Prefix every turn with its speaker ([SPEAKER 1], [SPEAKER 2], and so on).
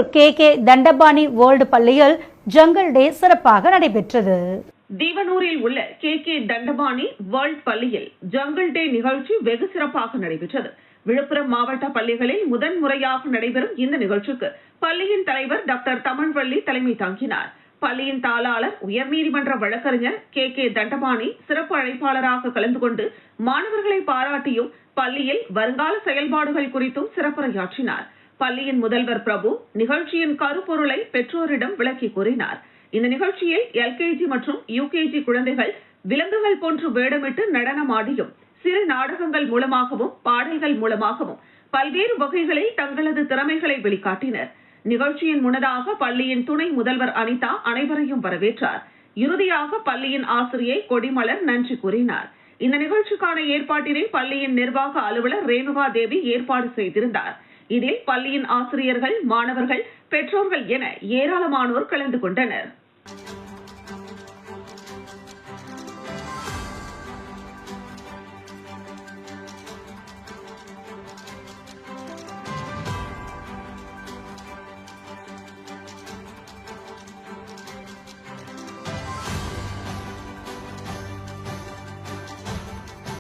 [SPEAKER 1] Deevanur K Dandapani world பள்ளியில் jungle டே சிறப்பாக நடைபெற்றது.
[SPEAKER 2] தீவனூரில் உள்ள கே தண்டபாணி வேர்ல்ட் பள்ளியில் ஜங்கல் டே நிகழ்ச்சி வெகு சிறப்பாக நடைபெற்றது. விழுப்புரம் மாவட்ட பள்ளிகளில் முதன்முறையாக நடைபெறும் இந்த நிகழ்ச்சிக்கு பள்ளியின் தலைவர் டாக்டர் தமிழ்வள்ளி தலைமை தாங்கினார். பள்ளியின் தாளாளர், உயர்நீதிமன்ற வழக்கறிஞர் கே தண்டபாணி சிறப்பு அழைப்பாளராக கலந்து கொண்டு மாணவர்களை பாராட்டியும் பள்ளியில் வருங்கால செயல்பாடுகள் குறித்தும் சிறப்புரையாற்றினார். பள்ளியின் முதல்வர் பிரபு நிகழ்ச்சியின் கருப்பொருளை பெற்றோரிடம் விளக்கி கூறினார். இந்த நிகழ்ச்சியில் LKG மற்றும் UKG குழந்தைகள் விலங்குகள் போன்று வேடமிட்டு நடனமாடியும் சிறு நாடகங்கள் மூலமாகவும் பாடல்கள் மூலமாகவும் பல்வேறு வகைகளில் தங்களது திறமைகளை வெளிக்காட்டினர். நிகழ்ச்சியின் முன்னதாக பள்ளியின் துணை முதல்வர் அனிதா அனைவரையும் வரவேற்றார். இறுதியாக பள்ளியின் ஆசிரியை கொடிமலர் நன்றி கூறினார். இந்த நிகழ்ச்சிக்கான ஏற்பாட்டினை பள்ளியின் நிர்வாக அலுவலர் ரேணுகா தேவி ஏற்பாடு செய்திருந்தார். இதில் பள்ளியின் ஆசிரியர்கள், மாணவர்கள், பெற்றோர்கள் என ஏராளமானோர் கலந்து கொண்டனர்.